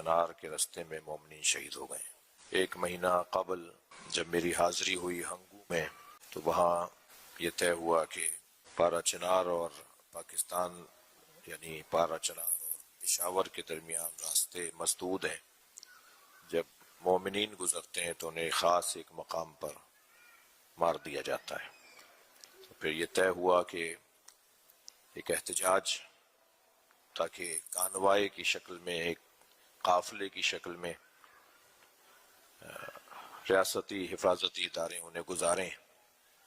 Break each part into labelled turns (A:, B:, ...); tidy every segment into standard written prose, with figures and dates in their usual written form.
A: چنار کے رستے میں مومنین شہید ہو گئے۔ ایک مہینہ قبل جب میری حاضری ہوئی ہنگو میں تو وہاں یہ طے ہوا کہ پارا چنار اور پاکستان یعنی پارا چنار اور پشاور کے درمیان راستے مسدود ہیں، جب مومنین گزرتے ہیں تو انہیں خاص ایک مقام پر مار دیا جاتا ہے۔ تو پھر یہ طے ہوا کہ ایک احتجاج تاکہ کانوائے کی شکل میں، ایک قافلے کی شکل میں ریاستی حفاظتی ادارے انہیں گزاریں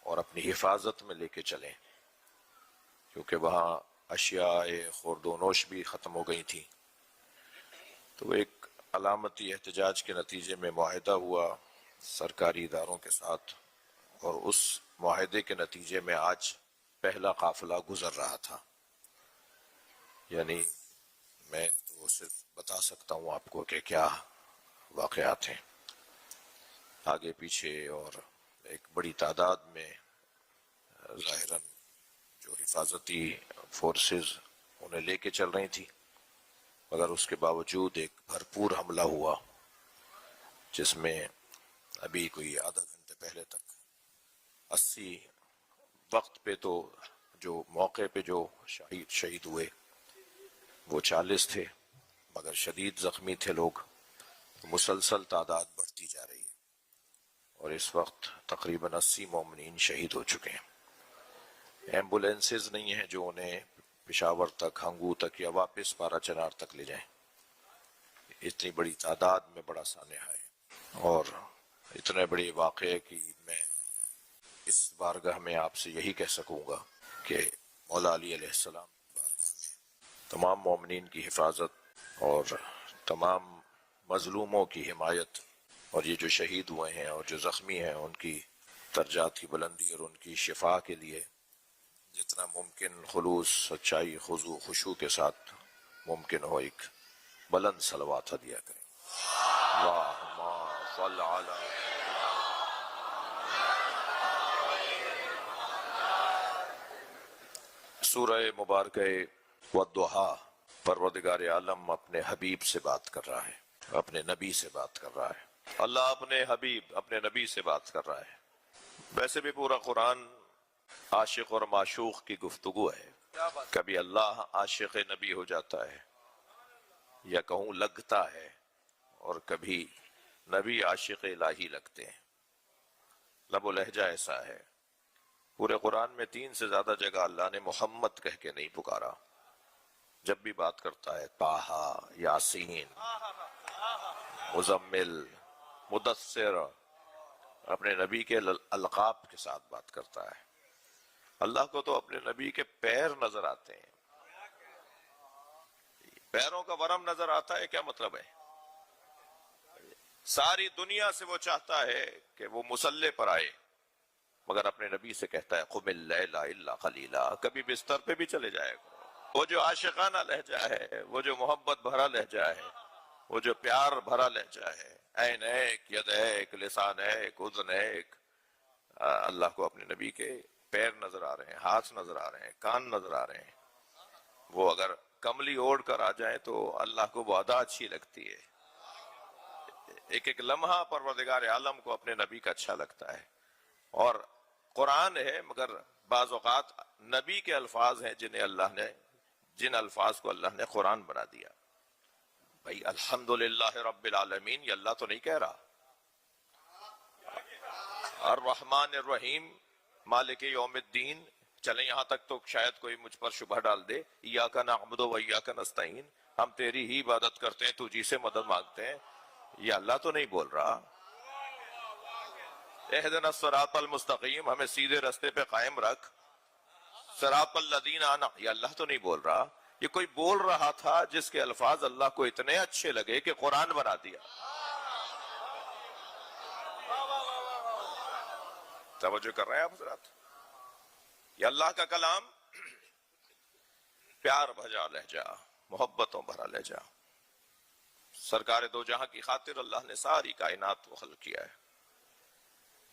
A: اور اپنی حفاظت میں لے کے چلیں، کیونکہ وہاں اشیاء خورد و نوش بھی ختم ہو گئی تھیں۔ تو ایک علامتی احتجاج کے نتیجے میں معاہدہ ہوا سرکاری اداروں کے ساتھ، اور اس معاہدے کے نتیجے میں آج پہلا قافلہ گزر رہا تھا۔ یعنی میں تو صرف بتا سکتا ہوں آپ کو کہ کیا واقعات ہیں آگے پیچھے، اور ایک بڑی تعداد میں ظاہراً جو حفاظتی فورسز انہیں لے کے چل رہی تھی، مگر اس کے باوجود ایک بھرپور حملہ ہوا جس میں ابھی کوئی آدھا گھنٹے پہلے تک 80 وقت پہ تو جو موقع پہ جو شہید ہوئے وہ 40 تھے، مگر شدید زخمی تھے لوگ۔ مسلسل تعداد بڑھتی جا رہی ہے اور اس وقت تقریباً 80 مومنین شہید ہو چکے ہیں۔ ایمبولینسز نہیں ہیں جو انہیں پشاور تک، ہنگو تک یا واپس پارا چنار تک لے جائیں۔ اتنی بڑی تعداد میں بڑا سانحہ ہے، اور اتنے بڑے واقعے کی میں اس بارگاہ میں آپ سے یہی کہہ سکوں گا کہ مولا علی علیہ السلام کی بارگاہ میں تمام مومنین کی حفاظت اور تمام مظلوموں کی حمایت، اور یہ جو شہید ہوئے ہیں اور جو زخمی ہیں ان کی درجات کی بلندی اور ان کی شفا کے لیے جتنا ممکن خلوص، سچائی، خضوع، خشوع کے ساتھ ممکن ہو ایک بلند صلوات دیا کریں۔ اللہم صل علی سورہ مبارکہ والضحیٰ، پروردگار عالم اپنے حبیب سے بات کر رہا ہے، اپنے نبی سے بات کر رہا ہے۔ اللہ اپنے حبیب، اپنے نبی سے بات کر رہا ہے۔ ویسے بھی پورا قرآن عاشق اور معشوق کی گفتگو ہے۔ کبھی اللہ عاشق نبی ہو جاتا ہے یا کہوں لگتا ہے، اور کبھی نبی عاشق الہی لگتے ہیں۔ لب و لہجہ ایسا ہے۔ پورے قرآن میں 3 سے زیادہ جگہ اللہ نے محمد کہہ کے نہیں پکارا۔ جب بھی بات کرتا ہے طٰہٰ، یاسین، مزمل، مدثر، اپنے نبی کے القاب کے ساتھ بات کرتا ہے۔ اللہ کو تو اپنے نبی کے پیر نظر آتے ہیں۔ پیروں کا ورم نظر آتا ہے، کیا مطلب ہے؟ ساری دنیا سے وہ چاہتا ہے کہ وہ مصلی پر آئے، مگر اپنے نبی سے کہتا ہے قم اللیل الا قلیلا، کبھی بستر پہ بھی چلے جائے گا۔ وہ جو عاشقانہ لہجہ ہے، وہ جو محبت بھرا لہجہ ہے، وہ جو پیار بھرا لہجہ ہے، عین ایک، ید ایک، لسان ایک، اذن ایک، اللہ کو اپنے نبی کے پیر نظر آ رہے ہیں، ہاتھ نظر آ رہے ہیں، کان نظر آ رہے ہیں۔ وہ اگر کملی اوڑھ کر آ جائیں تو اللہ کو وہ ادا اچھی لگتی ہے۔ ایک ایک لمحہ پروردگار عالم کو اپنے نبی کا اچھا لگتا ہے۔ اور قرآن ہے، مگر بعض اوقات نبی کے الفاظ ہیں جن الفاظ کو اللہ نے قرآن بنا دیا۔ بھائی الحمدللہ رب العالمین یہ اللہ تو نہیں کہہ رہا۔ الرحمن الرحیم، مالک یوم الدین، چلیں یہاں تک تو شاید کوئی مجھ پر شبہ ڈال دے، ایاک نعبد و ایاک نستعین، ہم تیری ہی عبادت کرتے ہیں، تجھی سے مدد مانگتے ہیں، یہ اللہ تو نہیں بول رہا۔ اہدنا الصراط المستقیم، ہمیں سیدھے رستے پہ قائم رکھ، صراط الذین انعمت، یہ اللہ تو نہیں بول رہا۔ یہ کوئی بول رہا تھا جس کے الفاظ اللہ کو اتنے اچھے لگے کہ قرآن بنا دیا۔ توجہ کر رہے ہیں آپ حضرات؟ یہ اللہ کا کلام، پیار بھرا لہجہ، محبتوں بھرا لہجہ۔ سرکار دو جہاں کی خاطر اللہ نے ساری کائنات کو خلق کیا ہے۔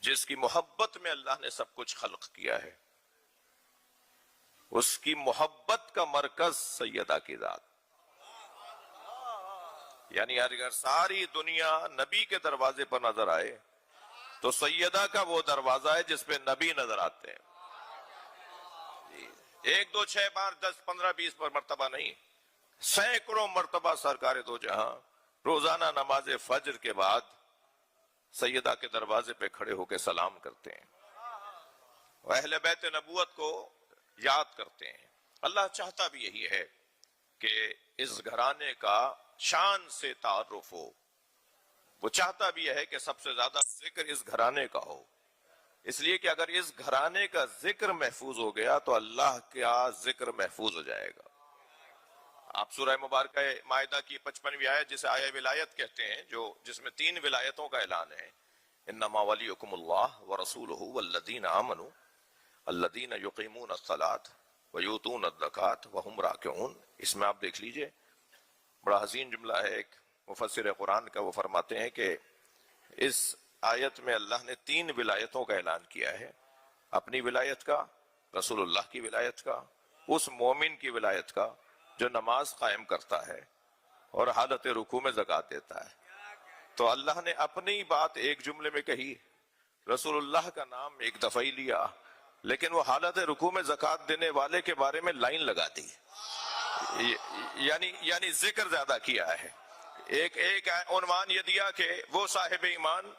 A: جس کی محبت میں اللہ نے سب کچھ خلق کیا ہے، اس کی محبت کا مرکز سیدہ کی ذات۔ یعنی اگر ساری دنیا نبی کے دروازے پر نظر آئے تو سیدہ کا وہ دروازہ ہے جس پہ نبی نظر آتے ہیں. ایک دو چھ بار 10 15 20 پر مرتبہ نہیں، سینکڑوں مرتبہ سرکار دو جہاں روزانہ نماز فجر کے بعد سیدہ کے دروازے پہ کھڑے ہو کے سلام کرتے ہیں، اہل بیت نبوت کو یاد کرتے ہیں. اللہ چاہتا بھی یہی ہے کہ اس گھرانے کا شان سے تعارف ہو. وہ چاہتا بھی ہے کہ سب سے زیادہ ذکر اس گھرانے کا ہو، اس لیے کہ اگر اس گھرانے کا ذکر محفوظ ہو گیا تو اللہ کا ذکر محفوظ ہو جائے گا. آپ سورہ مبارکہ مائدہ کی 55ویں آیت جسے آیہ ولایت کہتے ہیں، جس میں 3 ولایتوں کا اعلان ہے، انما ولیکم اللہ ورسولہ والذین آمنوا الذین یقیمون الصلاۃ ویؤتون الزکاۃ وہم راکعون. اس میں آپ دیکھ لیجئے بڑا حسین جملہ ہے ایک مفسر قرآن کا، وہ فرماتے ہیں کہ اس آیت میں اللہ نے 3 ولایتوں کا اعلان کیا ہے، اپنی ولایت کا، رسول اللہ کی ولایت کا، اس مومن کی ولایت کا جو نماز قائم کرتا ہے اور حالت رکوع میں زکوٰۃ دیتا ہے. تو اللہ نے اپنی بات ایک جملے میں کہی، رسول اللہ کا نام ایک دفعہ ہی لیا، لیکن وہ حالت رکوع میں زکوٰۃ دینے والے کے بارے میں لائن لگا دی، یعنی ذکر زیادہ کیا ہے. ایک عنوان یہ دیا کہ وہ صاحب ایمان،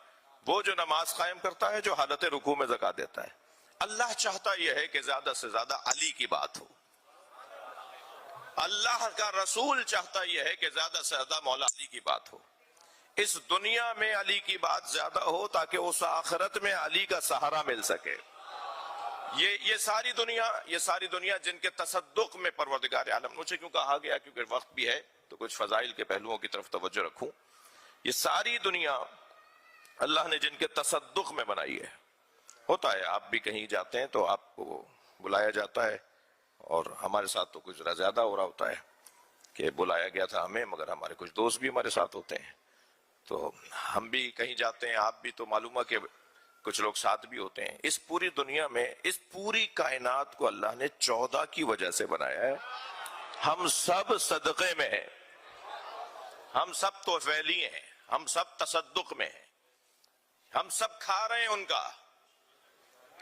A: وہ جو نماز قائم کرتا ہے، جو حالت رکوع میں زکوٰۃ دیتا ہے. اللہ چاہتا یہ ہے کہ زیادہ سے زیادہ علی کی بات ہو، اللہ کا رسول چاہتا یہ ہے کہ زیادہ سے زیادہ مولا علی کی بات ہو. اس دنیا میں علی کی بات زیادہ ہو تاکہ اس آخرت میں علی کا سہارا مل سکے. یہ ساری دنیا جن کے تصدق میں پروردگار عالم، مجھے کیوں کہا گیا کیونکہ وقت بھی ہے تو کچھ فضائل کے پہلوؤں کی طرف توجہ رکھوں. یہ ساری دنیا اللہ نے جن کے تصدق میں بنائی ہے. ہوتا ہے آپ بھی کہیں جاتے ہیں تو آپ کو بلایا جاتا ہے، اور ہمارے ساتھ تو کچھ زیادہ ہو رہا ہوتا ہے کہ بلایا گیا تھا ہمیں، مگر ہمارے کچھ دوست بھی ہمارے ساتھ ہوتے ہیں. تو ہم بھی کہیں جاتے ہیں، آپ بھی، تو معلوم ہے کہ کچھ لوگ ساتھ بھی ہوتے ہیں. اس پوری دنیا میں، اس پوری کائنات کو اللہ نے 14 کی وجہ سے بنایا ہے. ہم سب صدقے میں ہیں، ہم سب توفیلی ہیں، ہم سب تصدق میں ہیں، ہم سب کھا رہے ہیں ان کا.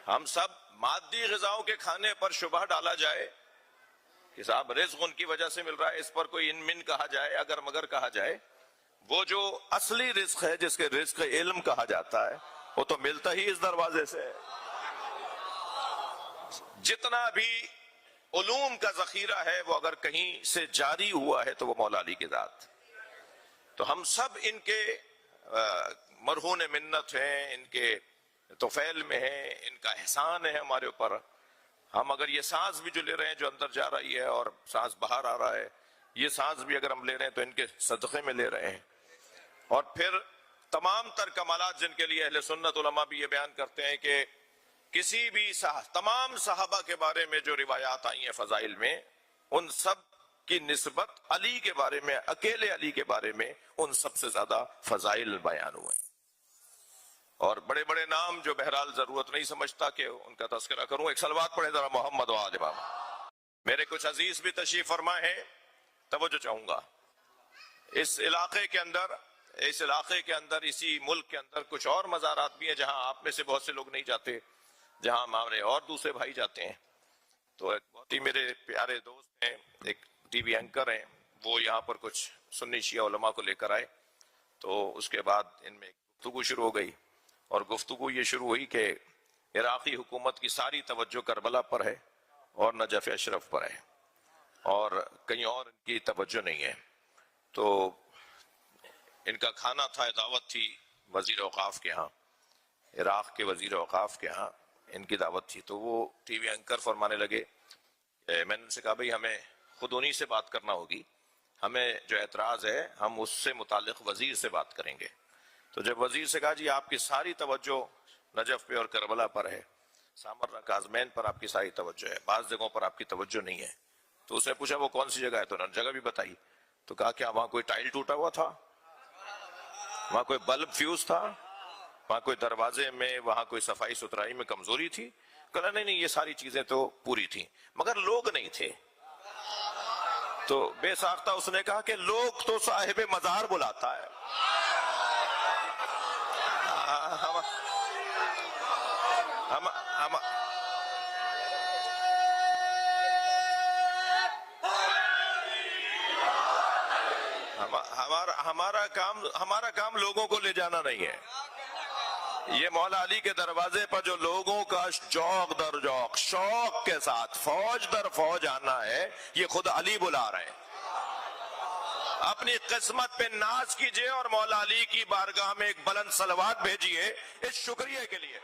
A: ہم سب مادی غذاؤں کے کھانے پر شبہ ڈالا جائے کہ صاحب رزق ان کی وجہ سے مل رہا ہے، اس پر کوئی ان من کہا جائے، اگر مگر کہا جائے، وہ جو اصلی رزق ہے جس کے رزق علم کہا جاتا ہے وہ تو ملتا ہی اس دروازے سے. جتنا بھی علوم کا ذخیرہ ہے وہ اگر کہیں سے جاری ہوا ہے تو وہ مولا علی کی ذات. تو ہم سب ان کے مرہون منت ہیں، ان کے توفیل میں ہیں، ان کا احسان ہے ہمارے اوپر. ہم اگر یہ سانس بھی جو لے رہے ہیں، جو اندر جا رہی ہے اور سانس باہر آ رہا ہے، یہ سانس بھی اگر ہم لے رہے ہیں تو ان کے صدقے میں لے رہے ہیں. اور پھر تمام تر کمالات جن کے لیے اہل سنت علماء بھی یہ بیان کرتے ہیں کہ کسی بھی تمام صحابہ کے بارے میں جو روایات آئی ہیں فضائل میں، ان سب کی نسبت علی کے بارے میں، اکیلے علی کے بارے میں ان سب سے زیادہ فضائل بیان ہوئے. اور بڑے بڑے نام جو بہرحال ضرورت نہیں سمجھتا کہ ان کا تذکرہ کروں. ایک صلوات پڑھے ذرا محمد و آل محمد. میرے کچھ عزیز بھی تشریف فرما ہیں، توجہ چاہوں گا. اس علاقے کے اندر اسی ملک کے اندر کچھ اور مزارات بھی ہیں جہاں آپ میں سے بہت سے لوگ نہیں جاتے، جہاں ہمارے اور دوسرے بھائی جاتے ہیں. تو ایک بہت ہی میرے پیارے دوست ہیں، ایک ٹی وی اینکر ہیں، وہ یہاں پر کچھ سنی شیعہ علماء کو لے کر آئے. تو اس کے بعد ان میں گفتگو شروع ہو گئی، اور گفتگو یہ شروع ہوئی کہ عراقی حکومت کی ساری توجہ کربلا پر ہے اور نجف اشرف پر ہے، اور کہیں اور ان کی توجہ نہیں ہے. تو ان کا کھانا تھا، دعوت تھی وزیر اوقاف کے ہاں، عراق کے وزیر اوقاف کے ہاں ان کی دعوت تھی. تو وہ ٹی وی اینکر فرمانے لگے، میں نے ان سے کہا بھئی ہمیں خود انہی سے بات کرنا ہوگی، ہمیں جو اعتراض ہے ہم اس سے متعلق وزیر سے بات کریں گے. تو جب وزیر سے کہا جی آپ کی ساری توجہ نجف پہ اور کربلا پر ہے، سامرا کاظمین پر آپ کی ساری توجہ ہے، بعض جگہوں پر آپ کی توجہ نہیں ہے. تو اس نے پوچھا وہ کون سی جگہ ہے، تو انہوں نے جگہ بھی بتائی. تو کہا کیا وہاں کوئی ٹائل ٹوٹا ہوا تھا، وہاں کوئی بلب فیوز تھا، وہاں کوئی دروازے میں، وہاں کوئی صفائی ستھرائی میں کمزوری تھی؟ کہا نہیں یہ ساری چیزیں تو پوری تھیں، مگر لوگ نہیں تھے. تو بے ساختہ اس نے کہا کہ لوگ تو صاحب مزار بلاتا ہے. ہمارا کام لوگوں کو لے جانا نہیں ہے. یہ مولا علی کے دروازے پر جو لوگوں کا جوق در جوق شوق کے ساتھ فوج در فوج آنا ہے، یہ خود علی بلا رہے ہیں. اپنی قسمت پہ ناز کیجئے اور مولا علی کی بارگاہ میں ایک بلند صلوات بھیجئے اس شکریہ کے لیے.